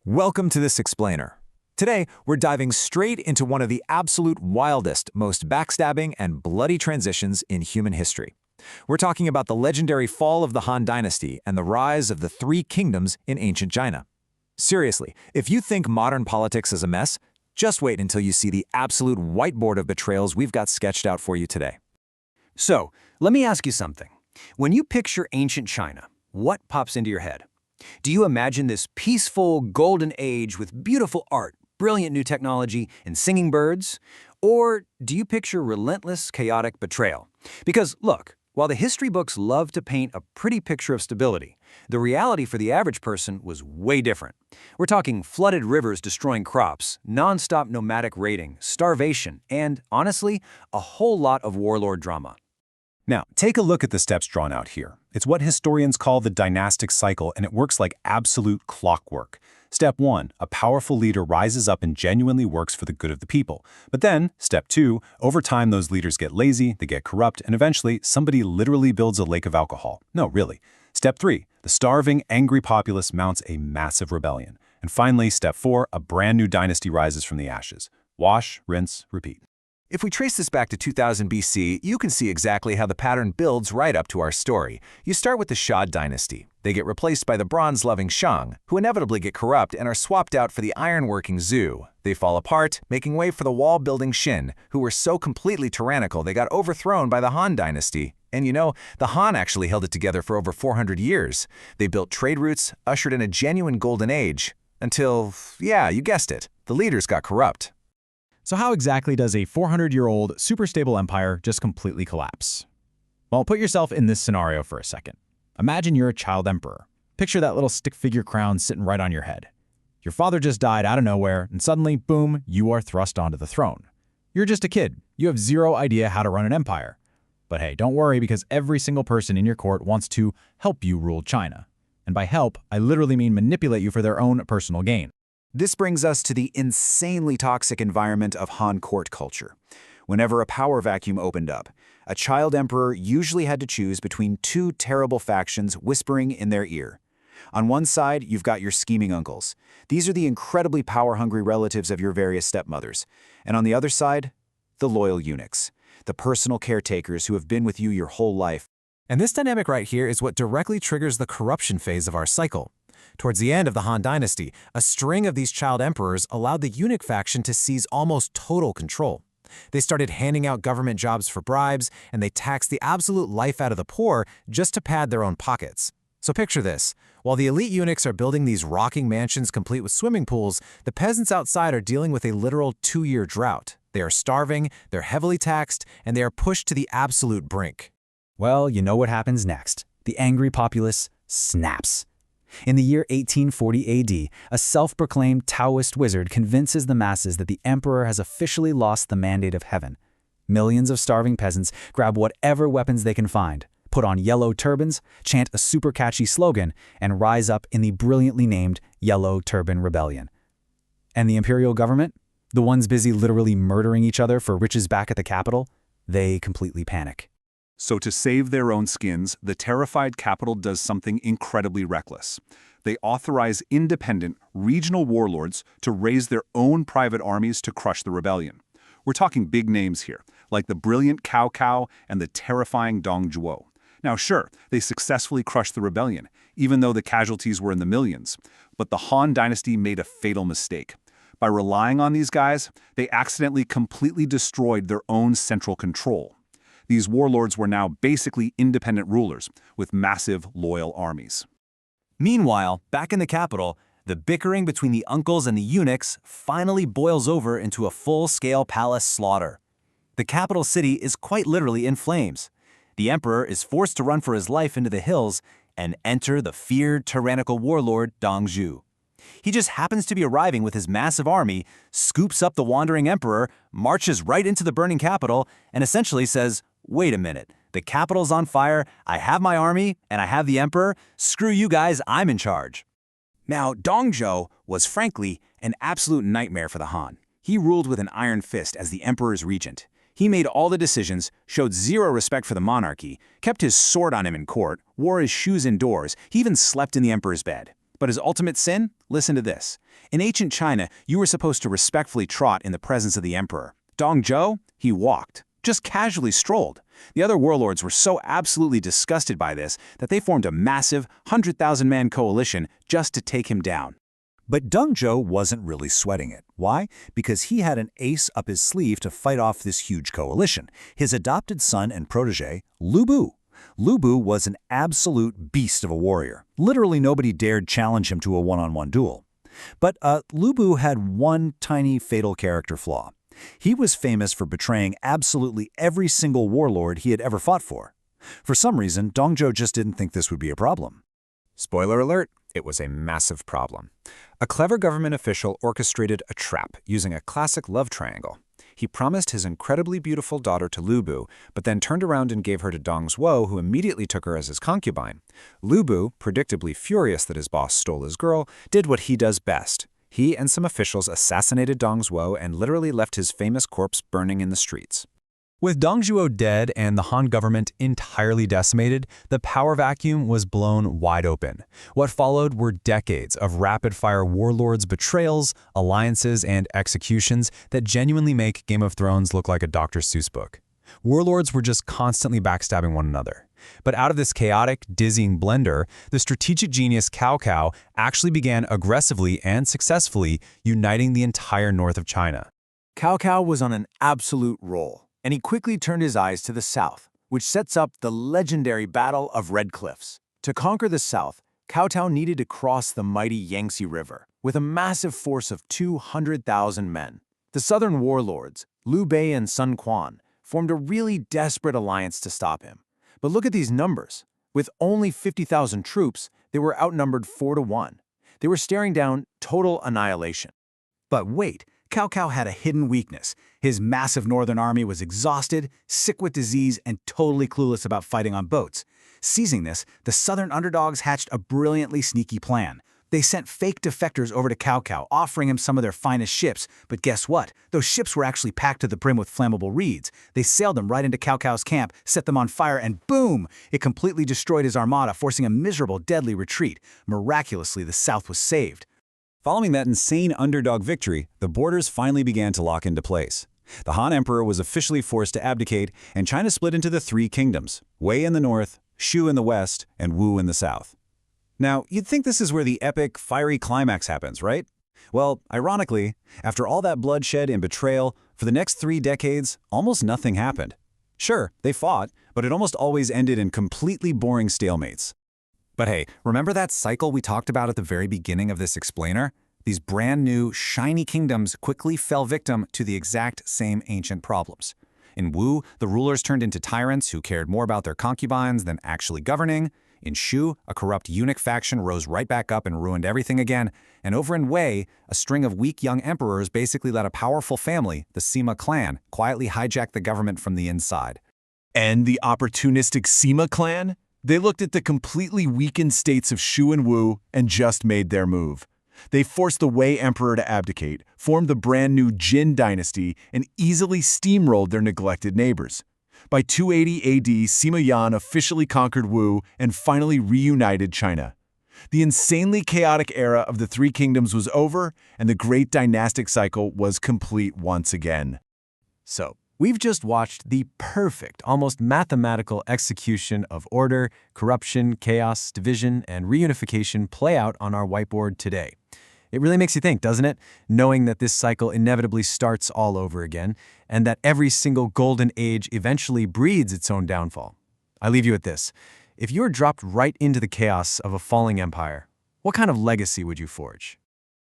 Welcome to this explainer. Today, we're diving straight into one of the absolute wildest, most backstabbing, and bloody transitions in human history. We're talking about the legendary fall of the Han Dynasty and the rise of the three kingdoms in ancient China. Seriously, if you think modern politics is a mess, just wait until you see the absolute whiteboard of betrayals we've got sketched out for you today. So, let me ask you something. When you picture ancient China, what pops into your head? Do you imagine this peaceful, golden age with beautiful art, brilliant new technology, and singing birds? Or do you picture relentless, chaotic betrayal? Because, look, while the history books love to paint a pretty picture of stability, the reality for the average person was way different. We're talking flooded rivers destroying crops, non-stop nomadic raiding, starvation, and, honestly, a whole lot of warlord drama. Now, take a look at the steps drawn out here. It's what historians call the dynastic cycle, and it works like absolute clockwork. Step 1, a powerful leader rises up and genuinely works for the good of the people. But then, step 2, over time those leaders get lazy, they get corrupt, and eventually somebody literally builds a lake of alcohol. No, really. Step 3, the starving, angry populace mounts a massive rebellion. And finally, step 4, a brand new dynasty rises from the ashes. Wash, rinse, repeat. If we trace this back to 2000 BC, you can see exactly how the pattern builds right up to our story. You start with the Shao Dynasty. They get replaced by the bronze-loving Shang, who inevitably get corrupt and are swapped out for the iron-working Zhou. They fall apart, making way for the wall-building Qin, who were so completely tyrannical they got overthrown by the Han Dynasty. And you know, the Han actually held it together for over 400 years. They built trade routes, ushered in a genuine golden age, until, yeah, you guessed it, the leaders got corrupt. So how exactly does a 400-year-old, super stable empire just completely collapse? Well, put yourself in this scenario for a second. Imagine you're a child emperor. Picture that little stick figure crown sitting right on your head. Your father just died out of nowhere, and suddenly, boom, you are thrust onto the throne. You're just a kid. You have zero idea how to run an empire. But hey, don't worry, because every single person in your court wants to help you rule China. And by help, I literally mean manipulate you for their own personal gain. This brings us to the insanely toxic environment of Han court culture. Whenever a power vacuum opened up, a child emperor usually had to choose between two terrible factions whispering in their ear. On one side, you've got your scheming uncles. These are the incredibly power-hungry relatives of your various stepmothers. And on the other side, the loyal eunuchs, the personal caretakers who have been with you your whole life. And this dynamic right here is what directly triggers the corruption phase of our cycle. Towards the end of the Han Dynasty, a string of these child emperors allowed the eunuch faction to seize almost total control. They started handing out government jobs for bribes, and they taxed the absolute life out of the poor just to pad their own pockets. So picture this. While the elite eunuchs are building these rocking mansions complete with swimming pools, the peasants outside are dealing with a literal 2-year drought. They are starving, they're heavily taxed, and they are pushed to the absolute brink. Well, you know what happens next. The angry populace snaps. In the year 1840 AD, a self-proclaimed Taoist wizard convinces the masses that the emperor has officially lost the mandate of heaven. Millions of starving peasants grab whatever weapons they can find, put on yellow turbans, chant a super catchy slogan, and rise up in the brilliantly named Yellow Turban Rebellion. And the imperial government? The ones busy literally murdering each other for riches back at the capital? They completely panic. So to save their own skins, the terrified capital does something incredibly reckless. They authorize independent, regional warlords to raise their own private armies to crush the rebellion. We're talking big names here, like the brilliant Cao Cao and the terrifying Dong Zhuo. Now sure, they successfully crushed the rebellion, even though the casualties were in the millions. But the Han Dynasty made a fatal mistake. By relying on these guys, they accidentally completely destroyed their own central control. These warlords were now basically independent rulers with massive, loyal armies. Meanwhile, back in the capital, the bickering between the uncles and the eunuchs finally boils over into a full-scale palace slaughter. The capital city is quite literally in flames. The emperor is forced to run for his life into the hills and enter the feared tyrannical warlord Dong Zhuo. He just happens to be arriving with his massive army, scoops up the wandering emperor, marches right into the burning capital, and essentially says, "Wait a minute, the capital's on fire, I have my army, and I have the emperor, screw you guys, I'm in charge." Now, Dong Zhuo was frankly an absolute nightmare for the Han. He ruled with an iron fist as the emperor's regent. He made all the decisions, showed zero respect for the monarchy, kept his sword on him in court, wore his shoes indoors, he even slept in the emperor's bed. But his ultimate sin? Listen to this. In ancient China, you were supposed to respectfully trot in the presence of the emperor. Dong Zhuo, he walked, just casually strolled. The other warlords were so absolutely disgusted by this that they formed a massive 100,000-man coalition just to take him down. But Dong Zhuo wasn't really sweating it. Why? Because he had an ace up his sleeve to fight off this huge coalition, his adopted son and protege, Lu Bu. Lu Bu was an absolute beast of a warrior. Literally nobody dared challenge him to a one-on-one duel. But Lu Bu had one tiny fatal character flaw. He was famous for betraying absolutely every single warlord he had ever fought for. For some reason, Dong Zhuo just didn't think this would be a problem. Spoiler alert, it was a massive problem. A clever government official orchestrated a trap using a classic love triangle. He promised his incredibly beautiful daughter to Lu Bu, but then turned around and gave her to Dong Zhuo, who immediately took her as his concubine. Lu Bu, predictably furious that his boss stole his girl, did what he does best. He and some officials assassinated Dong Zhuo and literally left his famous corpse burning in the streets. With Dong Zhuo dead and the Han government entirely decimated, the power vacuum was blown wide open. What followed were decades of rapid-fire warlords' betrayals, alliances, and executions that genuinely make Game of Thrones look like a Dr. Seuss book. Warlords were just constantly backstabbing one another. But out of this chaotic, dizzying blender, the strategic genius Cao Cao actually began aggressively and successfully uniting the entire north of China. Cao Cao was on an absolute roll, and he quickly turned his eyes to the south, which sets up the legendary Battle of Red Cliffs. To conquer the south, Cao Cao needed to cross the mighty Yangtze River with a massive force of 200,000 men. The southern warlords, Liu Bei and Sun Quan, formed a really desperate alliance to stop him. But look at these numbers. With only 50,000 troops, they were outnumbered 4-1. They were staring down total annihilation. But wait, Cao Cao had a hidden weakness. His massive northern army was exhausted, sick with disease, and totally clueless about fighting on boats. Seizing this, the southern underdogs hatched a brilliantly sneaky plan. They sent fake defectors over to Cao Cao, offering him some of their finest ships. But guess what? Those ships were actually packed to the brim with flammable reeds. They sailed them right into Cao Cao's camp, set them on fire, and boom! It completely destroyed his armada, forcing a miserable, deadly retreat. Miraculously, the south was saved. Following that insane underdog victory, the borders finally began to lock into place. The Han Emperor was officially forced to abdicate, and China split into the three kingdoms: Wei in the north, Shu in the west, and Wu in the south. Now, you'd think this is where the epic, fiery climax happens, right? Well, ironically, after all that bloodshed and betrayal, for the next 3 decades, almost nothing happened. Sure, they fought, but it almost always ended in completely boring stalemates. But hey, remember that cycle we talked about at the very beginning of this explainer? These brand new, shiny kingdoms quickly fell victim to the exact same ancient problems. In Wu, the rulers turned into tyrants who cared more about their concubines than actually governing. In Shu, a corrupt eunuch faction rose right back up and ruined everything again. And over in Wei, a string of weak young emperors basically let a powerful family, the Sima clan, quietly hijack the government from the inside. And the opportunistic Sima clan? They looked at the completely weakened states of Shu and Wu and just made their move. They forced the Wei emperor to abdicate, formed the brand new Jin Dynasty, and easily steamrolled their neglected neighbors. By 280 AD, Sima Yan officially conquered Wu and finally reunited China. The insanely chaotic era of the Three Kingdoms was over, and the great dynastic cycle was complete once again. So, we've just watched the perfect, almost mathematical execution of order, corruption, chaos, division, and reunification play out on our whiteboard today. It really makes you think, doesn't it? Knowing that this cycle inevitably starts all over again, and that every single golden age eventually breeds its own downfall. I leave you with this. If you were dropped right into the chaos of a falling empire, what kind of legacy would you forge?